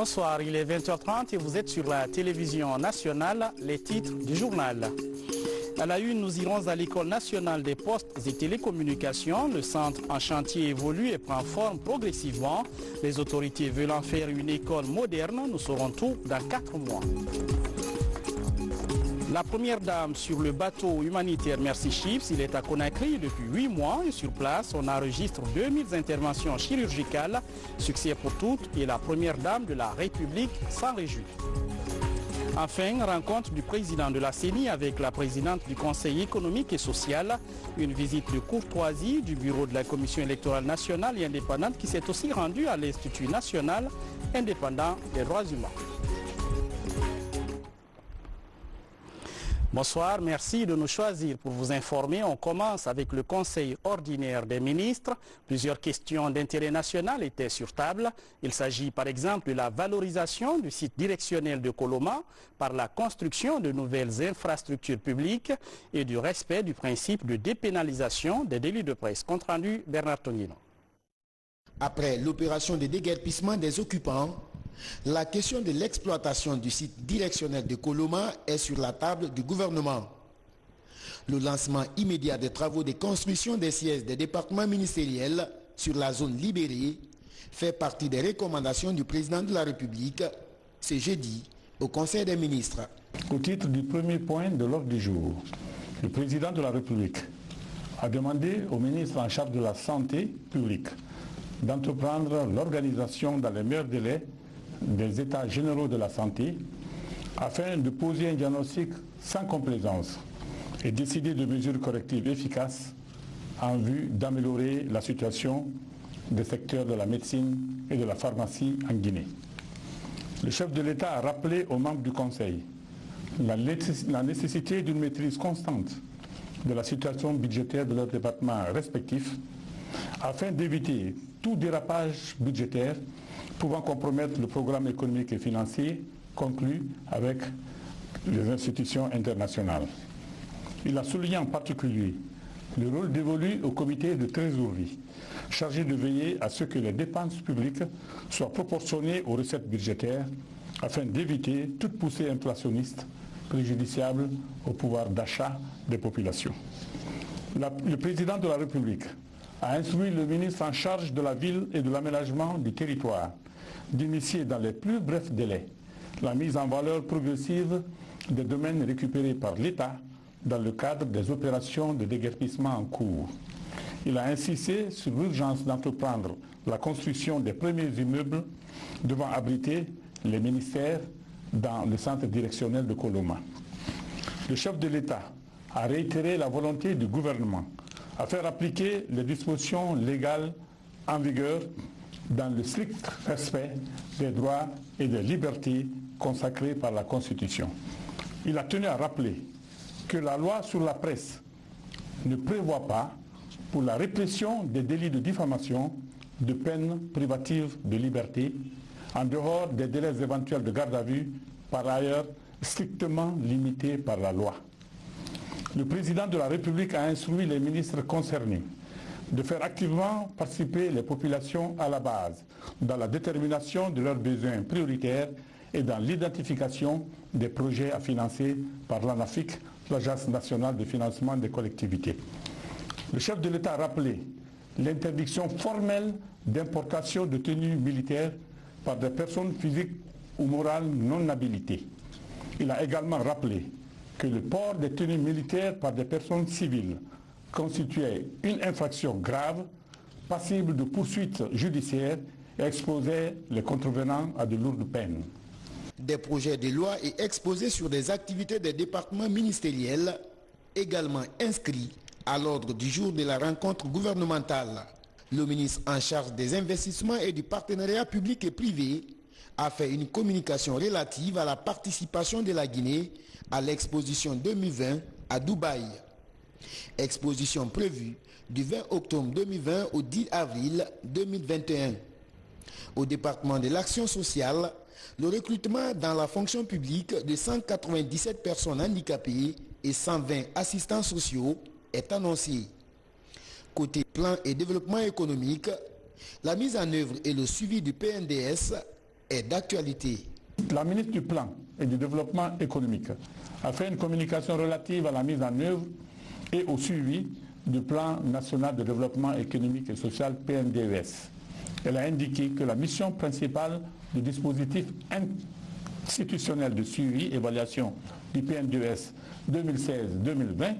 Bonsoir, il est 20h30 et vous êtes sur la télévision nationale, les titres du journal. À la une, nous irons à l'École nationale des postes et télécommunications. Le centre en chantier évolue et prend forme progressivement. Les autorités veulent en faire une école moderne. Nous saurons tout dans 4 mois. La première dame sur le bateau humanitaire Mercy Ships, il est à Conakry depuis 8 mois et sur place, on enregistre 2000 interventions chirurgicales. Succès pour toutes et la première dame de la République s'en réjouit. Enfin, rencontre du président de la CENI avec la présidente du Conseil économique et social. Une visite de courtoisie du bureau de la Commission électorale nationale et indépendante qui s'est aussi rendue à l'Institut national indépendant des droits humains. Bonsoir, merci de nous choisir pour vous informer. On commence avec le Conseil ordinaire des ministres. Plusieurs questions d'intérêt national étaient sur table. Il s'agit par exemple de la valorisation du site directionnel de Koloma par la construction de nouvelles infrastructures publiques et du respect du principe de dépénalisation des délits de presse. Compte rendu, Bernard Tonino. Après l'opération de déguerpissement des occupants, la question de l'exploitation du site directionnel de Koloma est sur la table du gouvernement. Le lancement immédiat des travaux de construction des sièges des départements ministériels sur la zone libérée fait partie des recommandations du président de la République ce jeudi au Conseil des ministres. Au titre du premier point de l'ordre du jour, le président de la République a demandé au ministre en charge de la santé publique d'entreprendre l'organisation dans les meilleurs délais des états généraux de la santé afin de poser un diagnostic sans complaisance et décider de mesures correctives efficaces en vue d'améliorer la situation des secteurs de la médecine et de la pharmacie en Guinée. Le chef de l'État a rappelé aux membres du Conseil la nécessité d'une maîtrise constante de la situation budgétaire de leurs départements respectifs afin d'éviter tout dérapage budgétaire pouvant compromettre le programme économique et financier conclu avec les institutions internationales. Il a souligné en particulier le rôle dévolu au comité de trésorerie, chargé de veiller à ce que les dépenses publiques soient proportionnées aux recettes budgétaires afin d'éviter toute poussée inflationniste préjudiciable au pouvoir d'achat des populations. Le président de la République a instruit le ministre en charge de la ville et de l'aménagement du territoire d'initier dans les plus brefs délais la mise en valeur progressive des domaines récupérés par l'État dans le cadre des opérations de déguerpissement en cours. Il a insisté sur l'urgence d'entreprendre la construction des premiers immeubles devant abriter les ministères dans le centre directionnel de Koloma. Le chef de l'État a réitéré la volonté du gouvernement à faire appliquer les dispositions légales en vigueur dans le strict respect des droits et des libertés consacrés par la Constitution. Il a tenu à rappeler que la loi sur la presse ne prévoit pas, pour la répression des délits de diffamation, de peines privatives de liberté, en dehors des délais éventuels de garde à vue, par ailleurs strictement limités par la loi. Le président de la République a instruit les ministres concernés de faire activement participer les populations à la base dans la détermination de leurs besoins prioritaires et dans l'identification des projets à financer par l'ANAFIC, l'Agence nationale de financement des collectivités. Le chef de l'État a rappelé l'interdiction formelle d'importation de tenues militaires par des personnes physiques ou morales non habilitées. Il a également rappelé que le port des tenues militaires par des personnes civiles constituait une infraction grave, passible de poursuites judiciaires et exposait les contrevenants à de lourdes peines. Des projets de loi et exposés sur des activités des départements ministériels, également inscrits à l'ordre du jour de la rencontre gouvernementale. Le ministre en charge des investissements et du partenariat public et privé a fait une communication relative à la participation de la Guinée à l'exposition 2020 à Dubaï. Exposition prévue du 20 octobre 2020 au 10 avril 2021. Au département de l'action sociale, le recrutement dans la fonction publique de 197 personnes handicapées et 120 assistants sociaux est annoncé. Côté plan et développement économique, la mise en œuvre et le suivi du PNDS est d'actualité. La ministre du Plan et du Développement économique a fait une communication relative à la mise en œuvre et au suivi du Plan national de développement économique et social PNDES. Elle a indiqué que la mission principale du dispositif institutionnel de suivi et évaluation du PNDES 2016-2020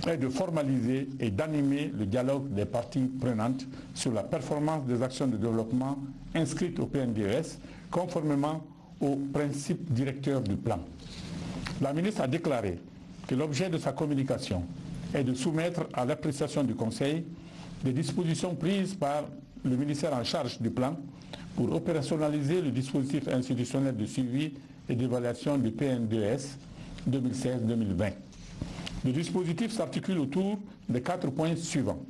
est de formaliser et d'animer le dialogue des parties prenantes sur la performance des actions de développement inscrites au PNDES conformément aux principes directeurs du plan. La ministre a déclaré que l'objet de sa communication est de soumettre à l'appréciation du Conseil des dispositions prises par le ministère en charge du plan pour opérationnaliser le dispositif institutionnel de suivi et d'évaluation du PNDES 2016-2020. Le dispositif s'articule autour des 4 points suivants.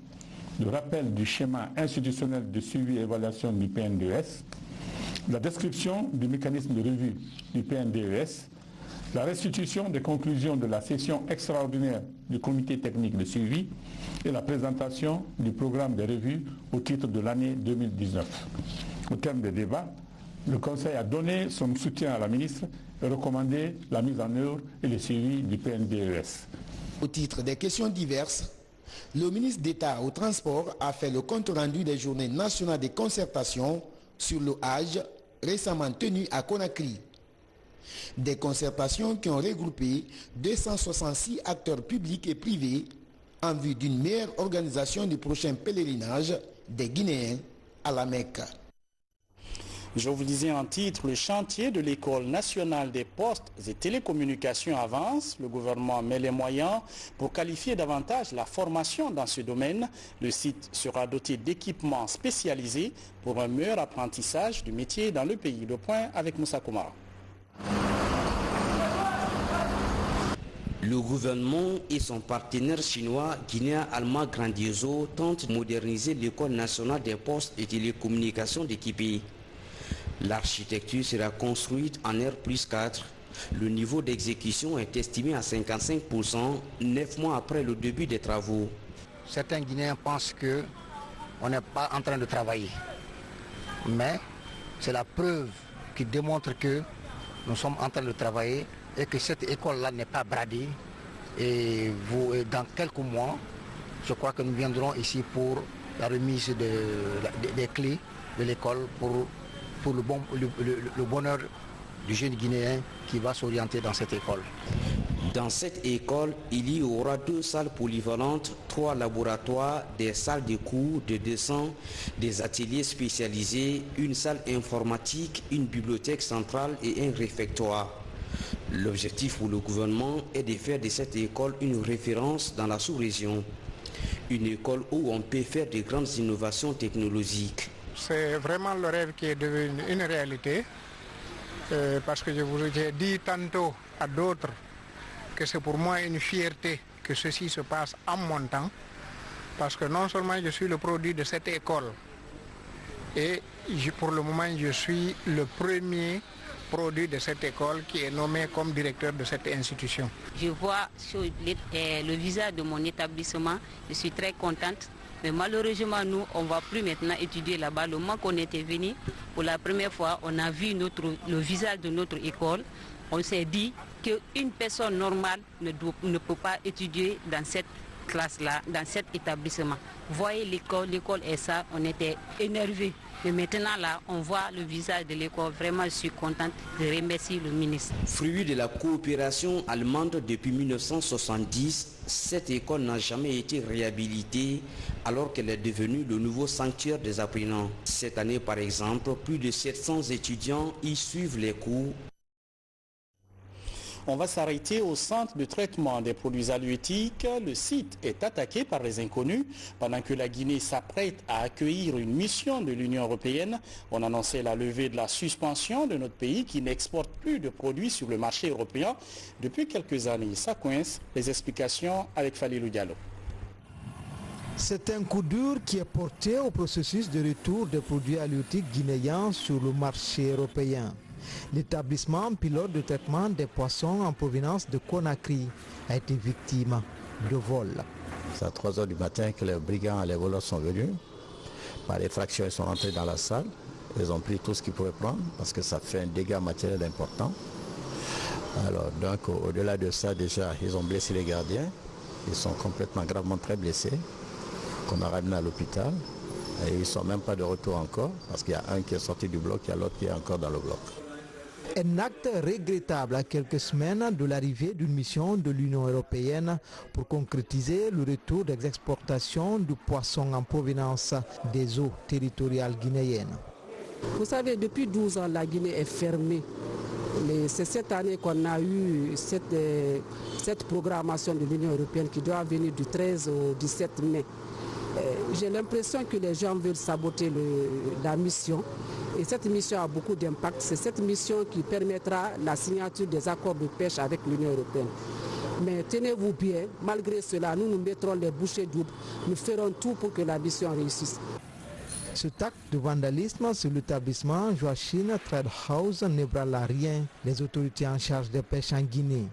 Le rappel du schéma institutionnel de suivi et évaluation du PNDES, la description du mécanisme de revue du PNDES, la restitution des conclusions de la session extraordinaire du comité technique de suivi et la présentation du programme de revue au titre de l'année 2019. Au terme des débats, le Conseil a donné son soutien à la ministre et recommandé la mise en œuvre et le suivi du PNDES. Au titre des questions diverses, le ministre d'État au Transport a fait le compte-rendu des journées nationales de concertation sur le Hajj récemment tenues à Conakry. Des concertations qui ont regroupé 266 acteurs publics et privés en vue d'une meilleure organisation du prochain pèlerinage des Guinéens à la Mecque. Je vous disais en titre, le chantier de l'École nationale des postes et télécommunications avance. Le gouvernement met les moyens pour qualifier davantage la formation dans ce domaine. Le site sera doté d'équipements spécialisés pour un meilleur apprentissage du métier dans le pays. Le point avec Moussa Koumara. Le gouvernement et son partenaire chinois guinéen Alma Grandioso tentent de moderniser l'École nationale des postes et télécommunications d'équipés. L'architecture sera construite en R+4. Le niveau d'exécution est estimé à 55%, 9 mois après le début des travaux. Certains Guinéens pensent qu'on n'est pas en train de travailler. Mais c'est la preuve qui démontre que nous sommes en train de travailler et que cette école-là n'est pas bradée. Et dans quelques mois, je crois que nous viendrons ici pour la remise des clés de l'école pour le bonheur du jeune Guinéen qui va s'orienter dans cette école. Dans cette école, il y aura 2 salles polyvalentes, 3 laboratoires, des salles de cours, de dessin, des ateliers spécialisés, une salle informatique, une bibliothèque centrale et un réfectoire. L'objectif pour le gouvernement est de faire de cette école une référence dans la sous-région. Une école où on peut faire de grandes innovations technologiques. C'est vraiment le rêve qui est devenu une réalité, parce que je vous ai dit tantôt à d'autres que c'est pour moi une fierté que ceci se passe en mon temps, parce que non seulement je suis le produit de cette école, et pour le moment je suis le premier produit de cette école qui est nommé comme directeur de cette institution. Je vois sur le visage de mon établissement, je suis très contente. Mais malheureusement, nous, on ne va plus maintenant étudier là-bas. Le moment qu'on était venu, pour la première fois, on a vu le visage de notre école. On s'est dit qu'une personne normale ne peut pas étudier dans cette classe-là, dans cet établissement. Vous voyez l'école est ça, on était énervés. Mais maintenant, là, on voit le visage de l'école. Vraiment, je suis contente de remercier le ministre. Fruit de la coopération allemande depuis 1970, cette école n'a jamais été réhabilitée alors qu'elle est devenue le nouveau sanctuaire des apprenants. Cette année, par exemple, plus de 700 étudiants y suivent les cours. On va s'arrêter au centre de traitement des produits halieutiques. Le site est attaqué par les inconnus. Pendant que la Guinée s'apprête à accueillir une mission de l'Union européenne, on annonçait la levée de la suspension de notre pays qui n'exporte plus de produits sur le marché européen depuis quelques années. Ça coince. Les explications avec Falilou Diallo. C'est un coup dur qui est porté au processus de retour des produits halieutiques guinéens sur le marché européen. L'établissement pilote de traitement des poissons en provenance de Conakry a été victime de vols. C'est à 3 h du matin que les brigands et les voleurs sont venus. Par effraction, ils sont rentrés dans la salle Ils ont pris tout ce qu'ils pouvaient prendre parce que ça fait un dégât matériel important. Alors donc au-delà de ça déjà, ils ont blessé les gardiens. Ils sont complètement gravement très blessés, qu'on a ramenés à l'hôpital. Et ils ne sont même pas de retour encore parce qu'il y a un qui est sorti du bloc, il y a l'autre qui est encore dans le bloc. Un acte regrettable à quelques semaines de l'arrivée d'une mission de l'Union européenne pour concrétiser le retour des exportations du poisson en provenance des eaux territoriales guinéennes. Vous savez, depuis 12 ans, la Guinée est fermée. C'est cette année qu'on a eu cette programmation de l'Union européenne qui doit venir du 13 au 17 mai. J'ai l'impression que les gens veulent saboter la mission. Et cette mission a beaucoup d'impact. C'est cette mission qui permettra la signature des accords de pêche avec l'Union européenne. Mais tenez-vous bien, malgré cela, nous mettrons les bouchées doubles. Nous ferons tout pour que la mission réussisse. Cet acte de vandalisme sur l'établissement Joachim Trade House n'ébranle rien les autorités en charge des pêches en Guinée.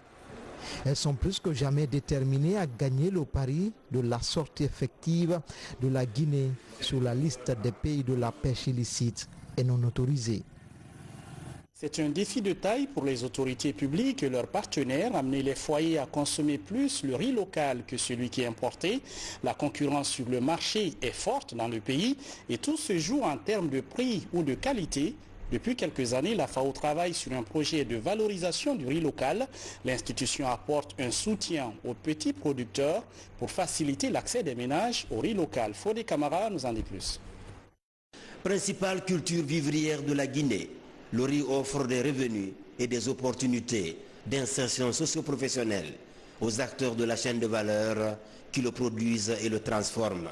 Elles sont plus que jamais déterminées à gagner le pari de la sortie effective de la Guinée sur la liste des pays de la pêche illicite et non autorisée. C'est un défi de taille pour les autorités publiques et leurs partenaires, amener les foyers à consommer plus le riz local que celui qui est importé. La concurrence sur le marché est forte dans le pays et tout se joue en termes de prix ou de qualité. Depuis quelques années, la FAO travaille sur un projet de valorisation du riz local. L'institution apporte un soutien aux petits producteurs pour faciliter l'accès des ménages au riz local. Fodé Camara nous en dit plus. Principale culture vivrière de la Guinée, le riz offre des revenus et des opportunités d'insertion socio-professionnelle aux acteurs de la chaîne de valeur qui le produisent et le transforment.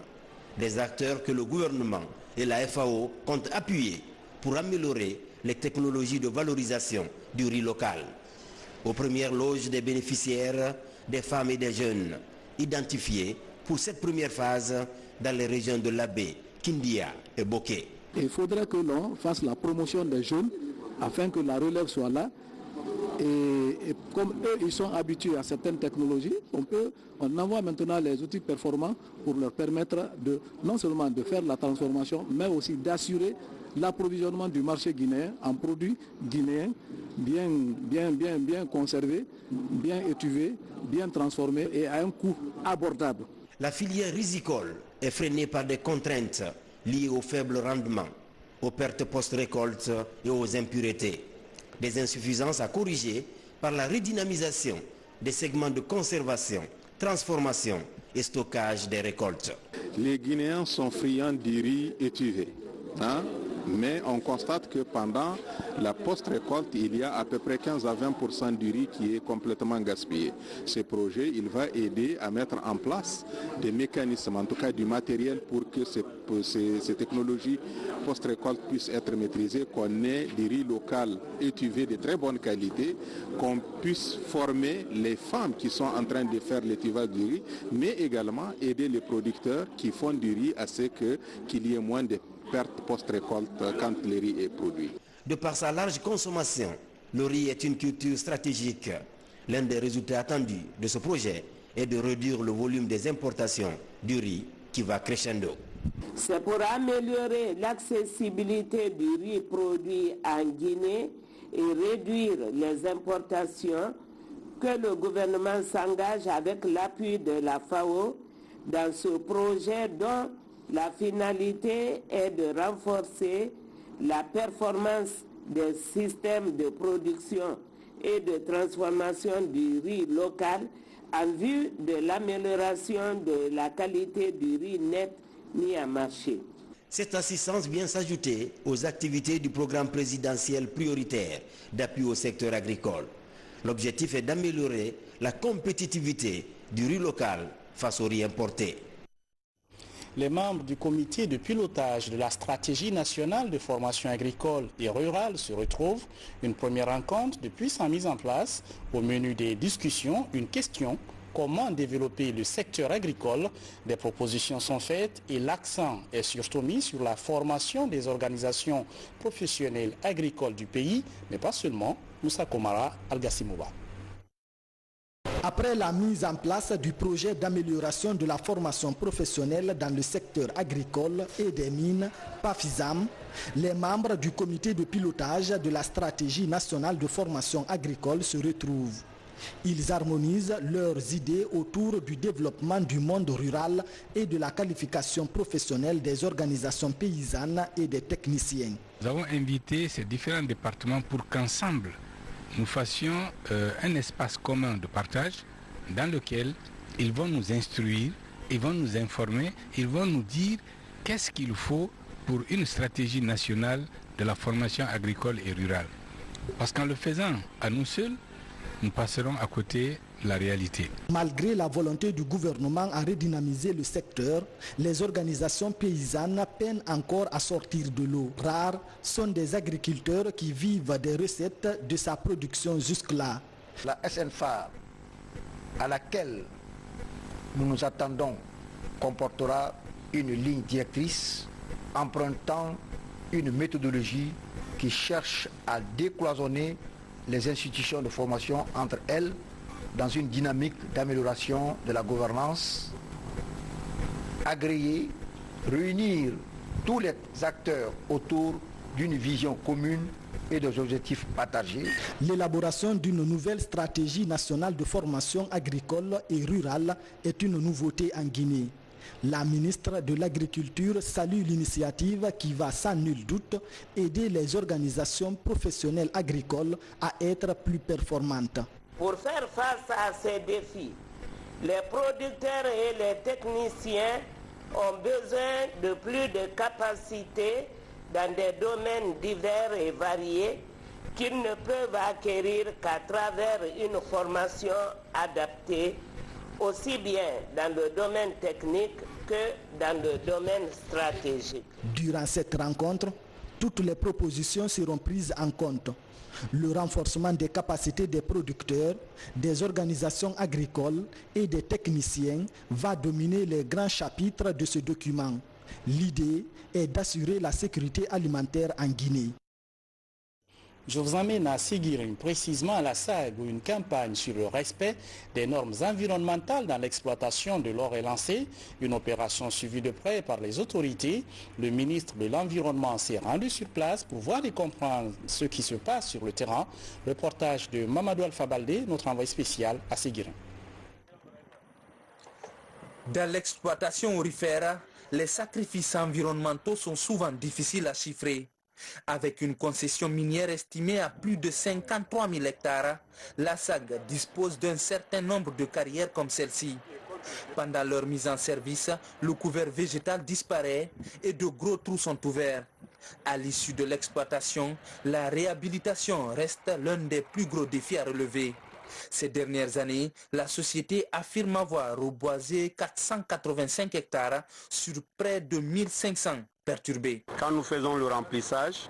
Des acteurs que le gouvernement et la FAO comptent appuyer pour améliorer les technologies de valorisation du riz local. Aux premières loges des bénéficiaires, des femmes et des jeunes, identifiés pour cette première phase dans les régions de Labé, Kindia et Boké. Il faudrait que l'on fasse la promotion des jeunes afin que la relève soit là. Et comme eux, ils sont habitués à certaines technologies, on envoie maintenant les outils performants pour leur permettre non seulement de faire la transformation, mais aussi d'assurer l'approvisionnement du marché guinéen en produits guinéens bien conservés, bien étuvés, bien transformés et à un coût abordable. La filière risicole est freinée par des contraintes liées au faible rendement, aux pertes post-récolte et aux impuretés. Des insuffisances à corriger par la redynamisation des segments de conservation, transformation et stockage des récoltes. Les Guinéens sont friands du riz étuvé. Mais on constate que pendant la post-récolte, il y a à peu près 15 à 20% du riz qui est complètement gaspillé. Ce projet, il va aider à mettre en place des mécanismes, en tout cas du matériel, pour que ces technologies post-récolte puissent être maîtrisées, qu'on ait du riz local étuvé de très bonne qualité, qu'on puisse former les femmes qui sont en train de faire l'étuvage du riz, mais également aider les producteurs qui font du riz à ce qu'il y ait moins de pertes post-récolte quand le riz est produit. De par sa large consommation, le riz est une culture stratégique. L'un des résultats attendus de ce projet est de réduire le volume des importations du riz qui va crescendo. C'est pour améliorer l'accessibilité du riz produit en Guinée et réduire les importations que le gouvernement s'engage avec l'appui de la FAO dans ce projet dont la finalité est de renforcer la performance des systèmes de production et de transformation du riz local en vue de l'amélioration de la qualité du riz net mis à marché. Cette assistance vient s'ajouter aux activités du programme présidentiel prioritaire d'appui au secteur agricole. L'objectif est d'améliorer la compétitivité du riz local face au riz importé. Les membres du comité de pilotage de la stratégie nationale de formation agricole et rurale se retrouvent. Une première rencontre depuis sa mise en place. Au menu des discussions, une question: comment développer le secteur agricole? Des propositions sont faites et l'accent est surtout mis sur la formation des organisations professionnelles agricoles du pays, mais pas seulement. Moussa Komara, Algassimouba. Après la mise en place du projet d'amélioration de la formation professionnelle dans le secteur agricole et des mines, PAFISAM, les membres du comité de pilotage de la stratégie nationale de formation agricole se retrouvent. Ils harmonisent leurs idées autour du développement du monde rural et de la qualification professionnelle des organisations paysannes et des techniciens. Nous avons invité ces différents départements pour qu'ensemble, nous fassions un espace commun de partage dans lequel ils vont nous instruire, ils vont nous informer, ils vont nous dire qu'est-ce qu'il faut pour une stratégie nationale de la formation agricole et rurale. Parce qu'en le faisant à nous seuls, nous passerons à côté de la réalité. Malgré la volonté du gouvernement à redynamiser le secteur, les organisations paysannes peinent encore à sortir de l'eau. Rares sont des agriculteurs qui vivent des recettes de sa production jusque-là. La SNFA, à laquelle nous nous attendons, comportera une ligne directrice empruntant une méthodologie qui cherche à décloisonner les institutions de formation entre elles dans une dynamique d'amélioration de la gouvernance, agréer, réunir tous les acteurs autour d'une vision commune et des objectifs partagés. L'élaboration d'une nouvelle stratégie nationale de formation agricole et rurale est une nouveauté en Guinée. La ministre de l'Agriculture salue l'initiative qui va sans nul doute aider les organisations professionnelles agricoles à être plus performantes. Pour faire face à ces défis, les producteurs et les techniciens ont besoin de plus de capacités dans des domaines divers et variés qu'ils ne peuvent acquérir qu'à travers une formation adaptée, aussi bien dans le domaine technique que dans le domaine stratégique. Durant cette rencontre, toutes les propositions seront prises en compte. Le renforcement des capacités des producteurs, des organisations agricoles et des techniciens va dominer les grands chapitres de ce document. L'idée est d'assurer la sécurité alimentaire en Guinée. Je vous emmène à Séguirim, précisément à la SAG, où une campagne sur le respect des normes environnementales dans l'exploitation de l'or est lancée. Une opération suivie de près par les autorités. Le ministre de l'Environnement s'est rendu sur place pour voir et comprendre ce qui se passe sur le terrain. Reportage de Mamadou Alpha Baldé, notre envoyé spécial à Séguirim. Dans l'exploitation aurifère, les sacrifices environnementaux sont souvent difficiles à chiffrer. Avec une concession minière estimée à plus de 53 000 hectares, la SAG dispose d'un certain nombre de carrières comme celle-ci. Pendant leur mise en service, le couvert végétal disparaît et de gros trous sont ouverts. À l'issue de l'exploitation, la réhabilitation reste l'un des plus gros défis à relever. Ces dernières années, la société affirme avoir reboisé 485 hectares sur près de 1500 perturbés. Quand nous faisons le remplissage,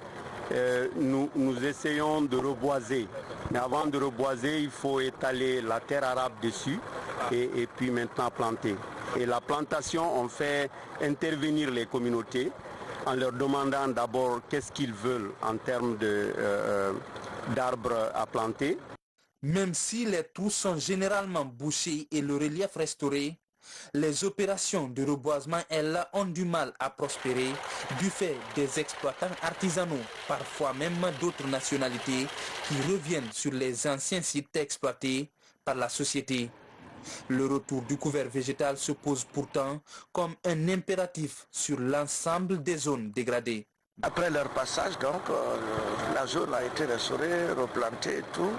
nous essayons de reboiser. Mais avant de reboiser, il faut étaler la terre arabe dessus et puis maintenant planter. Et la plantation, on fait intervenir les communautés en leur demandant d'abord qu'est-ce qu'ils veulent en termes d'arbres à planter. Même si les trous sont généralement bouchés et le relief restauré, les opérations de reboisement, elles, ont du mal à prospérer du fait des exploitants artisanaux, parfois même d'autres nationalités, qui reviennent sur les anciens sites exploités par la société. Le retour du couvert végétal se pose pourtant comme un impératif sur l'ensemble des zones dégradées. Après leur passage, donc, la zone a été restaurée, replantée et tout.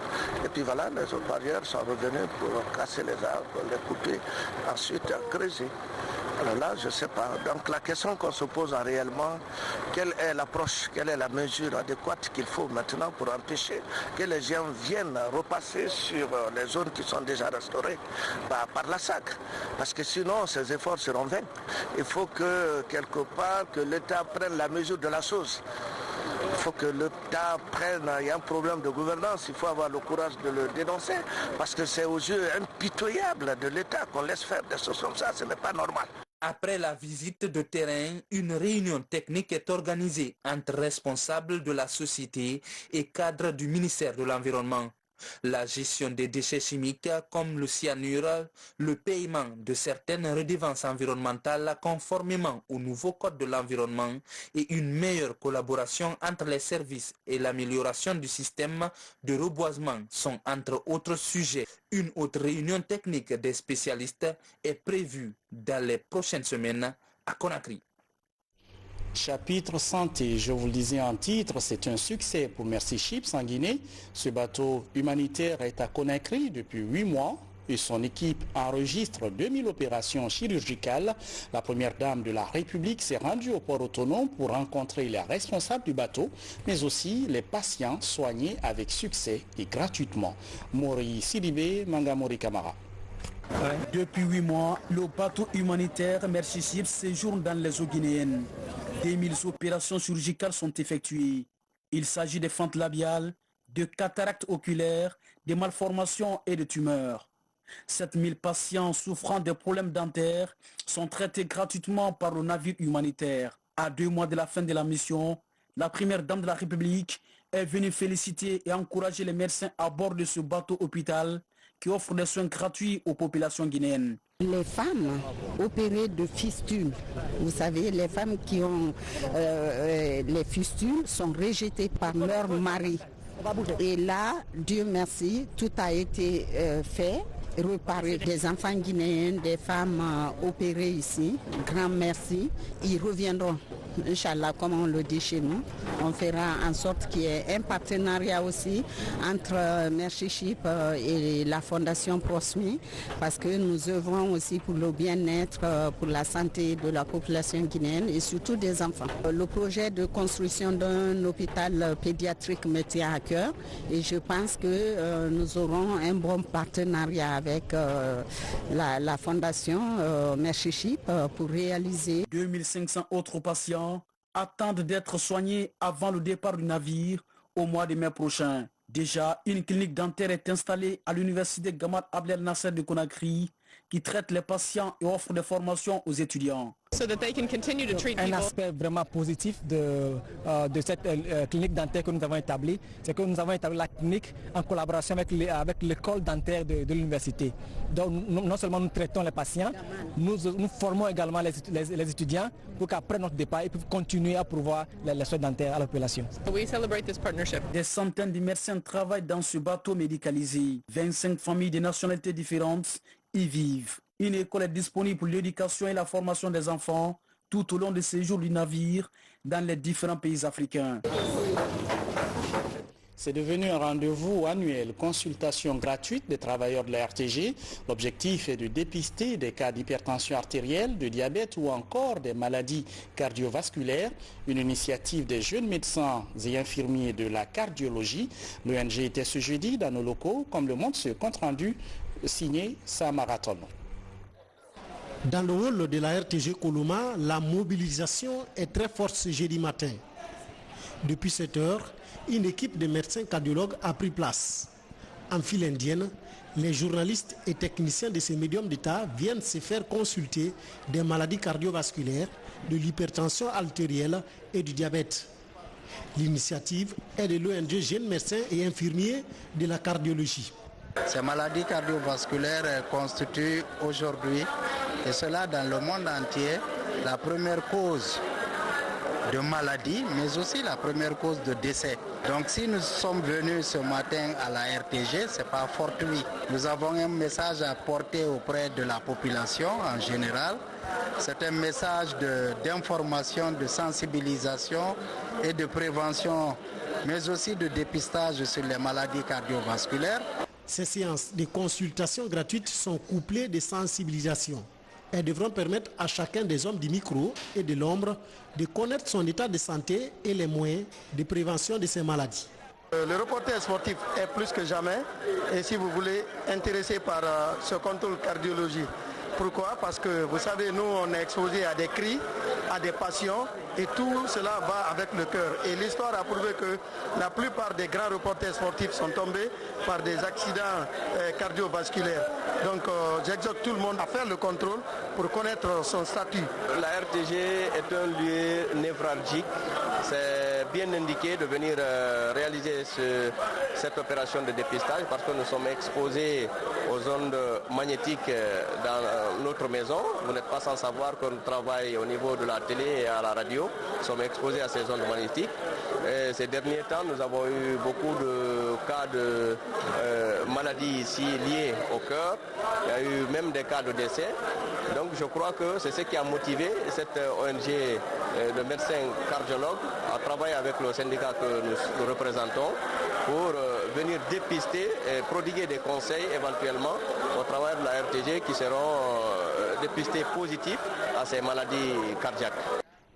Et puis voilà, les autres barrières sont revenues pour casser les arbres, les couper, ensuite creuser. Alors là, je ne sais pas. Donc la question qu'on se pose réellement, quelle est l'approche, quelle est la mesure adéquate qu'il faut maintenant pour empêcher que les gens viennent repasser sur les zones qui sont déjà restaurées par la SAG. Parce que sinon, ces efforts seront vains. Il faut que, quelque part, que l'État prenne la mesure de la chose. Il faut que l'État prenne, il y a un problème de gouvernance, il faut avoir le courage de le dénoncer, parce que c'est aux yeux impitoyables de l'État qu'on laisse faire des choses comme ça, ce n'est pas normal. Après la visite de terrain, une réunion technique est organisée entre responsables de la société et cadres du ministère de l'Environnement. La gestion des déchets chimiques comme le cyanure, le paiement de certaines redevances environnementales conformément au nouveau code de l'environnement et une meilleure collaboration entre les services et l'amélioration du système de reboisement sont entre autres sujets. Une autre réunion technique des spécialistes est prévue dans les prochaines semaines à Conakry. Chapitre santé, je vous le disais en titre, c'est un succès pour Mercy Ships en Guinée. Ce bateau humanitaire est à Conakry depuis 8 mois et son équipe enregistre 2000 opérations chirurgicales. La première dame de la République s'est rendue au port autonome pour rencontrer les responsables du bateau, mais aussi les patients soignés avec succès et gratuitement. Mori Sidibé, Mangamori Kamara. Depuis 8 mois, le bateau humanitaire Mercy Ships séjourne dans les eaux guinéennes. 2000 opérations chirurgicales sont effectuées. Il s'agit de fentes labiales, de cataractes oculaires, de malformations et de tumeurs. 7000 patients souffrant de problèmes dentaires sont traités gratuitement par le navire humanitaire. À 2 mois de la fin de la mission, la première dame de la République est venue féliciter et encourager les médecins à bord de ce bateau hôpital qui offre des soins gratuits aux populations guinéennes. Les femmes opérées de fistules, vous savez, les femmes qui ont les fistules sont rejetées par leur mari. Et là, Dieu merci, tout a été fait. Réparer des enfants guinéens, des femmes opérées ici. Grand merci. Ils reviendront, Inch'Allah, comme on le dit chez nous. On fera en sorte qu'il y ait un partenariat aussi entre Mercy Ships et la Fondation Prosmi, parce que nous œuvrons aussi pour le bien-être, pour la santé de la population guinéenne et surtout des enfants. Le projet de construction d'un hôpital pédiatrique me tient à cœur et je pense que nous aurons un bon partenariat avec la fondation Mercy Ships pour réaliser. 2500 autres patients attendent d'être soignés avant le départ du navire au mois de mai prochain. Déjà, une clinique dentaire est installée à l'université Gamal Abdel Nasser de Conakry qui traite les patients et offre des formations aux étudiants. Un aspect vraiment positif de cette clinique dentaire que nous avons établie, c'est que nous avons établi la clinique en collaboration avec l'école dentaire de l'université. Donc non seulement nous traitons les patients, nous formons également les étudiants pour qu'après notre départ, ils puissent continuer à pourvoir les soins dentaires à la population. Des centaines de médecins travaillent dans ce bateau médicalisé. 25 familles de nationalités différentes y vivent. Une école est disponible pour l'éducation et la formation des enfants tout au long du séjour du navire dans les différents pays africains. C'est devenu un rendez-vous annuel, consultation gratuite des travailleurs de la RTG. L'objectif est de dépister des cas d'hypertension artérielle, de diabète ou encore des maladies cardiovasculaires. Une initiative des jeunes médecins et infirmiers de la cardiologie. L'ONG était ce jeudi dans nos locaux, comme le montre ce compte-rendu signé Samaraton. Dans le hall de la RTG Koloma, la mobilisation est très forte ce jeudi matin. Depuis 7 heures, une équipe de médecins cardiologues a pris place. En file indienne, les journalistes et techniciens de ces médiums d'État viennent se faire consulter des maladies cardiovasculaires, de l'hypertension artérielle et du diabète. L'initiative est de l'ONG Jeunes médecins et infirmiers de la cardiologie. Ces maladies cardiovasculaires constituent aujourd'hui, et cela dans le monde entier, la première cause de maladie, mais aussi la première cause de décès. Donc si nous sommes venus ce matin à la RTG, ce n'est pas fortuit. Nous avons un message à porter auprès de la population en général. C'est un message d'information, de sensibilisation et de prévention, mais aussi de dépistage sur les maladies cardiovasculaires. Ces séances de consultation gratuites sont couplées de sensibilisation. Elles devront permettre à chacun des hommes du micro et de l'ombre de connaître son état de santé et les moyens de prévention de ces maladies. Le reporter sportif est plus que jamais, et si vous voulez intéresser par ce contrôle cardiologie Pourquoi? Parce que vous savez, nous on est exposé à des cris, à des passions et tout cela va avec le cœur. Et l'histoire a prouvé que la plupart des grands reporters sportifs sont tombés par des accidents cardiovasculaires. Donc j'exhorte tout le monde à faire le contrôle pour connaître son statut. La RTG est un lieu névralgique. C'est bien indiqué de venir réaliser cette opération de dépistage parce que nous sommes exposés aux ondes magnétiques dans notre maison. Vous n'êtes pas sans savoir qu'on travaille au niveau de la télé et à la radio. Nous sommes exposés à ces ondes magnétiques. Et ces derniers temps, nous avons eu beaucoup de cas de maladies ici liées au cœur. Il y a eu même des cas de décès. Donc je crois que c'est ce qui a motivé cette ONG de médecins cardiologues à travailler avec le syndicat que nous représentons pour venir dépister et prodiguer des conseils éventuellement au travers de la RTG qui seront dépistés positifs à ces maladies cardiaques.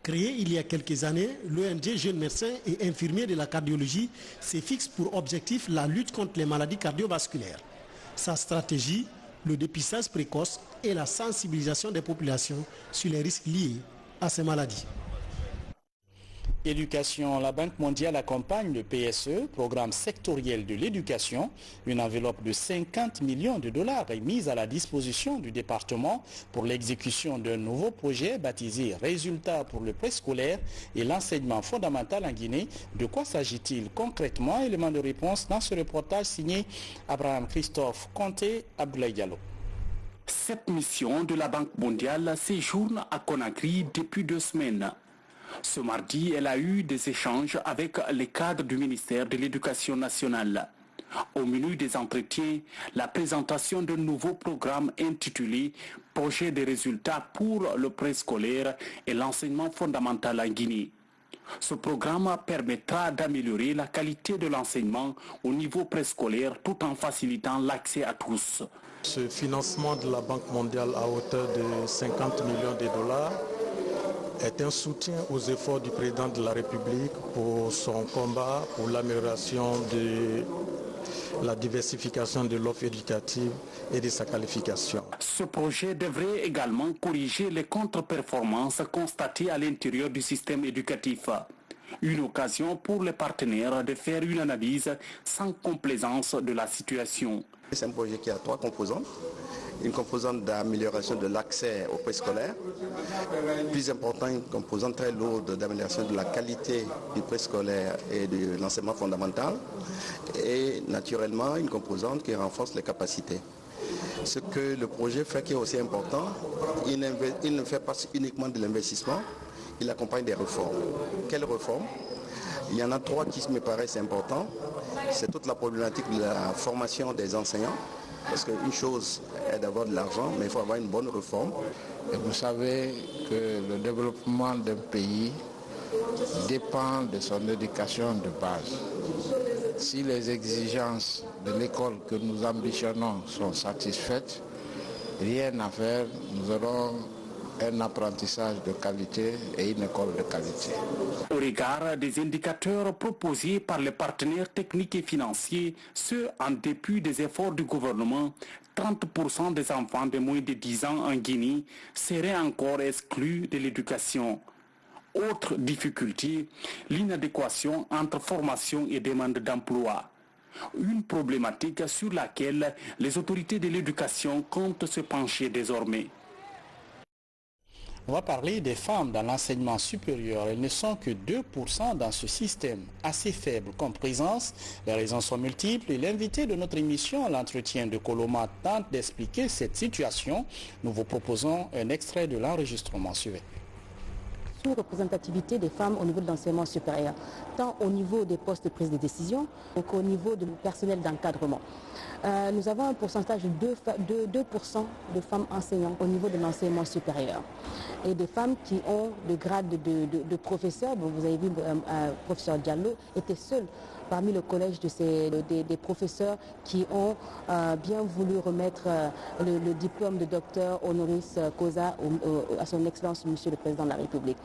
Créé il y a quelques années, l'ONG Jeunes médecins et infirmiers de la cardiologie se fixe pour objectif la lutte contre les maladies cardiovasculaires. Sa stratégie, le dépistage précoce et la sensibilisation des populations sur les risques liés à ces maladies. Éducation, la Banque mondiale accompagne le PSE, programme sectoriel de l'éducation. Une enveloppe de 50 millions de dollars est mise à la disposition du département pour l'exécution d'un nouveau projet baptisé Résultats pour le préscolaire et l'enseignement fondamental en Guinée. De quoi s'agit-il concrètement? Élément de réponse dans ce reportage signé Abraham Christophe Conté Abdoulaye Diallo. Cette mission de la Banque mondiale séjourne à Conakry depuis 2 semaines. Ce mardi, elle a eu des échanges avec les cadres du ministère de l'Éducation nationale. Au menu des entretiens, la présentation d'un nouveau programme intitulé « Projet des résultats pour le préscolaire et l'enseignement fondamental en Guinée ». Ce programme permettra d'améliorer la qualité de l'enseignement au niveau préscolaire tout en facilitant l'accès à tous. Ce financement de la Banque mondiale à hauteur de 50 millions de dollars est un soutien aux efforts du président de la République pour son combat pour l'amélioration de la diversification de l'offre éducative et de sa qualification. Ce projet devrait également corriger les contre-performances constatées à l'intérieur du système éducatif. Une occasion pour les partenaires de faire une analyse sans complaisance de la situation. C'est un projet qui a 3 composantes. Une composante d'amélioration de l'accès au préscolaire, plus important, une composante très lourde d'amélioration de la qualité du préscolaire et de l'enseignement fondamental, et naturellement une composante qui renforce les capacités. Ce que le projet fait qui est aussi important, il ne fait pas uniquement de l'investissement, il accompagne des réformes. Quelles réformes? Il y en a 3 qui me paraissent importants. C'est toute la problématique de la formation des enseignants. Parce qu'une chose est d'avoir de l'argent, mais il faut avoir une bonne réforme. Et vous savez que le développement d'un pays dépend de son éducation de base. Si les exigences de l'école que nous ambitionnons sont satisfaites, rien à faire, nous aurons un apprentissage de qualité et une école de qualité. Au regard des indicateurs proposés par les partenaires techniques et financiers, ce en dépit des efforts du gouvernement, 30% des enfants de moins de 10 ans en Guinée seraient encore exclus de l'éducation. Autre difficulté, l'inadéquation entre formation et demande d'emploi. Une problématique sur laquelle les autorités de l'éducation comptent se pencher désormais. On va parler des femmes dans l'enseignement supérieur. Elles ne sont que 2% dans ce système, assez faible comme présence. Les raisons sont multiples et l'invité de notre émission, l'entretien de Coloma, tente d'expliquer cette situation. Nous vous proposons un extrait de l'enregistrement suivant. Représentativité des femmes au niveau de l'enseignement supérieur, tant au niveau des postes de prise de décision qu'au niveau du personnel d'encadrement. Nous avons un pourcentage de 2% de femmes enseignantes au niveau de l'enseignement supérieur et des femmes qui ont le grade de professeur. Bon, vous avez vu, professeur Diallo était seul parmi le collège des professeurs qui ont bien voulu remettre le diplôme de docteur honoris causa à son excellence, monsieur le président de la République.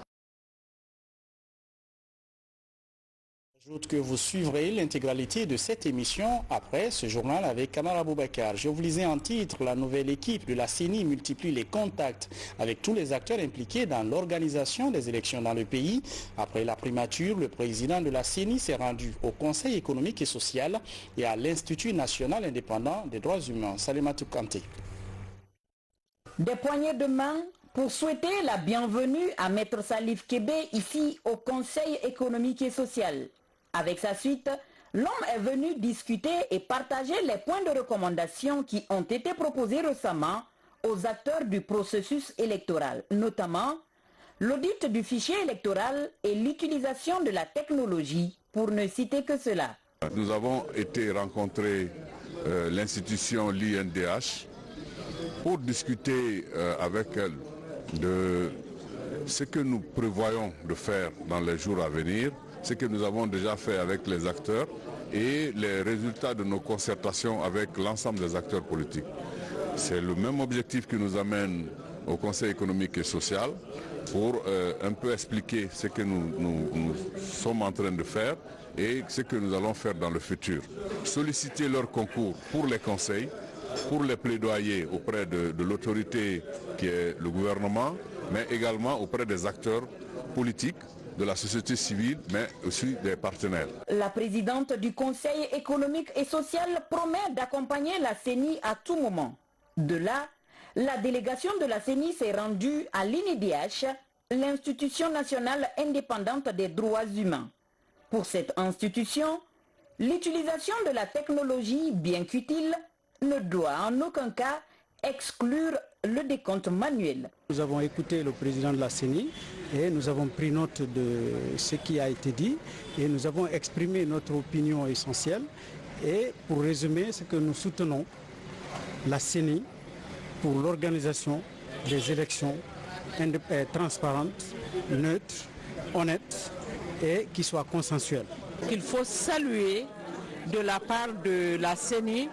J'ajoute que vous suivrez l'intégralité de cette émission après ce journal avec Kamara Boubacar. Je vous lisais en titre, la nouvelle équipe de la CENI multiplie les contacts avec tous les acteurs impliqués dans l'organisation des élections dans le pays. Après la primature, le président de la CENI s'est rendu au Conseil économique et social et à l'Institut national indépendant des droits humains. Salematou Kanté. Des poignées de main pour souhaiter la bienvenue à Maître Salif Kébé ici au Conseil économique et social. Avec sa suite, l'homme est venu discuter et partager les points de recommandation qui ont été proposés récemment aux acteurs du processus électoral, notamment l'audit du fichier électoral et l'utilisation de la technologie, pour ne citer que cela. Nous avons été rencontrer l'institution l'INDH pour discuter avec elle de ce que nous prévoyons de faire dans les jours à venir, ce que nous avons déjà fait avec les acteurs et les résultats de nos concertations avec l'ensemble des acteurs politiques. C'est le même objectif qui nous amène au Conseil économique et social pour un peu expliquer ce que nous sommes en train de faire et ce que nous allons faire dans le futur. Solliciter leur concours pour les conseils, pour les plaidoyer auprès de l'autorité qui est le gouvernement, mais également auprès des acteurs politiques, de la société civile, mais aussi des partenaires. La présidente du Conseil économique et social promet d'accompagner la CENI à tout moment. De là, la délégation de la CENI s'est rendue à l'INDH, l'Institution nationale indépendante des droits humains. Pour cette institution, l'utilisation de la technologie, bien qu'utile, ne doit en aucun cas exclure le décompte manuel. Nous avons écouté le président de la CENI et nous avons pris note de ce qui a été dit et nous avons exprimé notre opinion essentielle. Et pour résumer, c'est que nous soutenons la CENI pour l'organisation des élections transparentes, neutres, honnêtes et qui soient consensuelles. Il faut saluer de la part de la CENI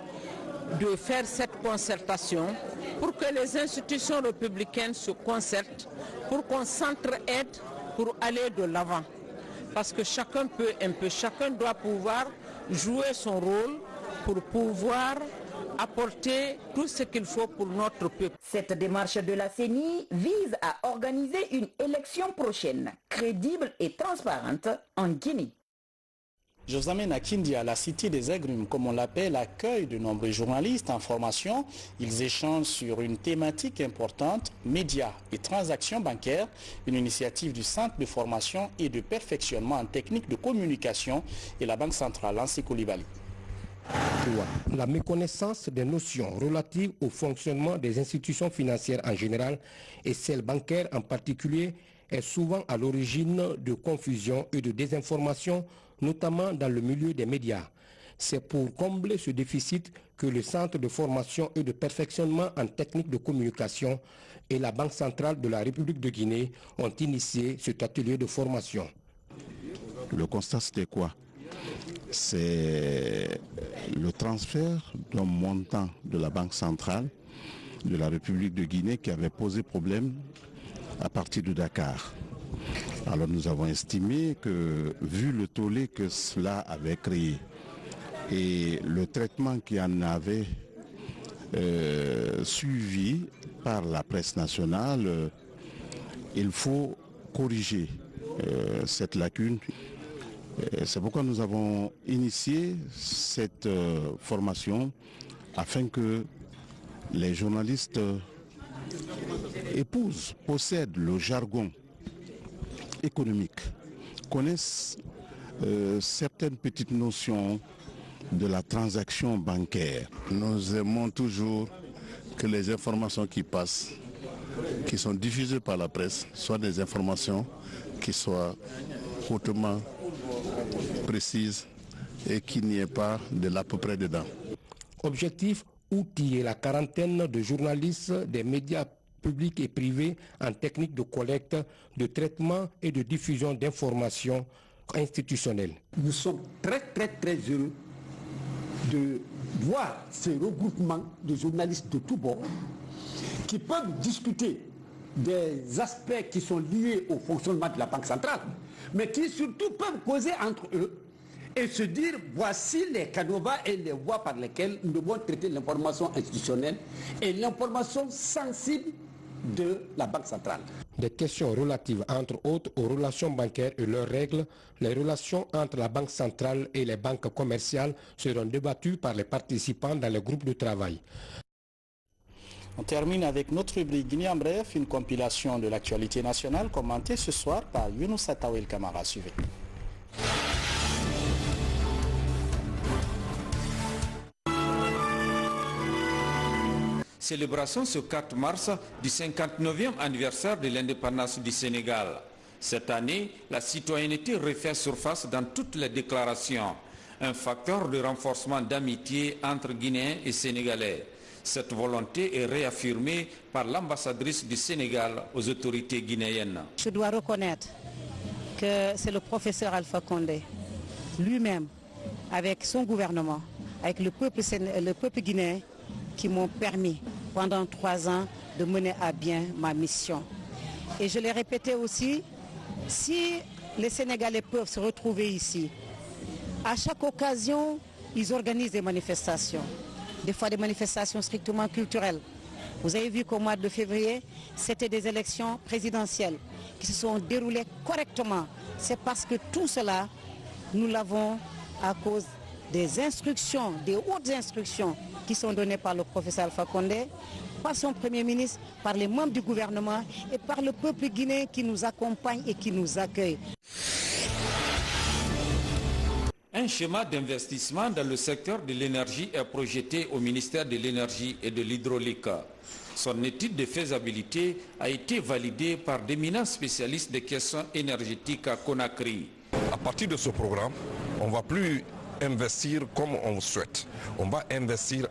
de faire cette concertation pour que les institutions républicaines se concertent, pour qu'on s'entraide pour aller de l'avant. Parce que chacun peut un peu, chacun doit pouvoir jouer son rôle pour pouvoir apporter tout ce qu'il faut pour notre peuple. Cette démarche de la CENI vise à organiser une élection prochaine, crédible et transparente en Guinée. Je vous amène à Kindia, la cité des agrumes, comme on l'appelle, accueille de nombreux journalistes en formation. Ils échangent sur une thématique importante, médias et transactions bancaires, une initiative du Centre de formation et de perfectionnement en technique de communication et la Banque centrale, Ansi Koulibaly. La méconnaissance des notions relatives au fonctionnement des institutions financières en général et celles bancaires en particulier est souvent à l'origine de confusion et de désinformation, notamment dans le milieu des médias. C'est pour combler ce déficit que le Centre de formation et de perfectionnement en technique de communication et la Banque centrale de la République de Guinée ont initié cet atelier de formation. Le constat, c'était quoi? C'est le transfert d'un montant de la Banque centrale de la République de Guinée qui avait posé problème à partir de Dakar. Alors nous avons estimé que, vu le tollé que cela avait créé et le traitement qui en avait suivi par la presse nationale, il faut corriger cette lacune. C'est pourquoi nous avons initié cette formation afin que les journalistes épousent, possèdent le jargon économique, connaissent certaines petites notions de la transaction bancaire. Nous aimons toujours que les informations qui passent, qui sont diffusées par la presse, soient des informations qui soient hautement précises et qu'il n'y ait pas de l'à peu près dedans. Objectif, outiller la quarantaine de journalistes des médias publics et privés en technique de collecte, de traitement et de diffusion d'informations institutionnelles. Nous sommes très heureux de voir ces regroupements de journalistes de tous bords qui peuvent discuter des aspects qui sont liés au fonctionnement de la Banque centrale, mais qui surtout peuvent causer entre eux et se dire voici les canaux et les voies par lesquelles nous devons traiter l'information institutionnelle et l'information sensible de la Banque centrale. Des questions relatives entre autres aux relations bancaires et leurs règles, les relations entre la Banque centrale et les banques commerciales seront débattues par les participants dans les groupes de travail. On termine avec notre rubrique Guinée en bref, une compilation de l'actualité nationale commentée ce soir par Younous Atawel Kamara. Suivez. Célébration ce 4 mars du 59e anniversaire de l'indépendance du Sénégal. Cette année, la citoyenneté refait surface dans toutes les déclarations, un facteur de renforcement d'amitié entre Guinéens et Sénégalais. Cette volonté est réaffirmée par l'ambassadrice du Sénégal aux autorités guinéennes. Je dois reconnaître que c'est le professeur Alpha Condé lui-même, avec son gouvernement, avec le peuple guinéen, qui m'ont permis pendant 3 ans de mener à bien ma mission. Et je l'ai répété aussi, si les Sénégalais peuvent se retrouver ici, à chaque occasion, ils organisent des manifestations, des fois des manifestations strictement culturelles. Vous avez vu qu'au mois de février, c'était des élections présidentielles qui se sont déroulées correctement. C'est parce que tout cela, nous l'avons à cause des instructions, des hautes instructions qui sont données par le professeur Alpha Condé, par son Premier ministre, par les membres du gouvernement et par le peuple guinéen qui nous accompagne et qui nous accueille. Un schéma d'investissement dans le secteur de l'énergie est projeté au ministère de l'Énergie et de l'Hydraulique. Son étude de faisabilité a été validée par d'éminents spécialistes des questions énergétiques à Conakry. À partir de ce programme, on ne va plus investir comme on souhaite. On va investir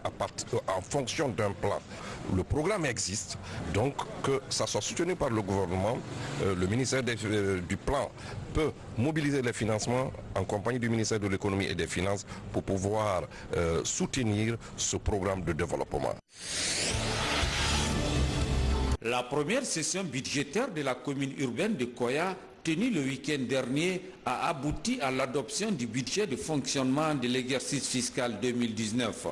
en fonction d'un plan. Le programme existe, donc que ça soit soutenu par le gouvernement, le ministère du Plan peut mobiliser les financements en compagnie du ministère de l'Économie et des Finances pour pouvoir soutenir ce programme de développement. La première session budgétaire de la commune urbaine de Koya, tenue le week-end dernier, a abouti à l'adoption du budget de fonctionnement de l'exercice fiscal 2019.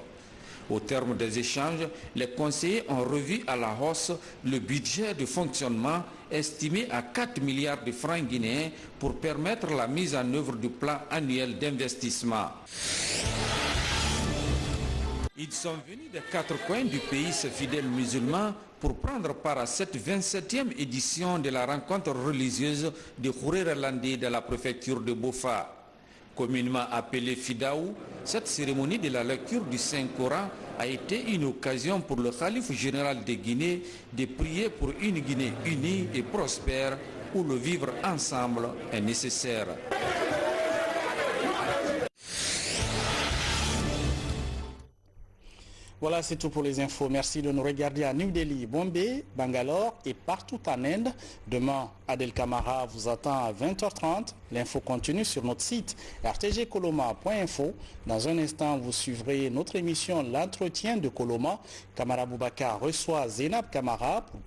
Au terme des échanges, les conseillers ont revu à la hausse le budget de fonctionnement estimé à 4 milliards de francs guinéens pour permettre la mise en œuvre du plan annuel d'investissement. Ils sont venus des 4 coins du pays, ces fidèles musulmans, pour prendre part à cette 27e édition de la rencontre religieuse de Khouré-Relandé de la préfecture de Bofa. Communément appelée Fidaou, cette cérémonie de la lecture du Saint-Coran a été une occasion pour le calife général de Guinée de prier pour une Guinée unie et prospère où le vivre ensemble est nécessaire. Voilà, c'est tout pour les infos. Merci de nous regarder à New Delhi, Bombay, Bangalore et partout en Inde. Demain, Adel Kamara vous attend à 20h30. L'info continue sur notre site rtgkoloma.info. Dans un instant, vous suivrez notre émission L'entretien de Koloma. Kamara Boubacar reçoit Zénab Kamara pour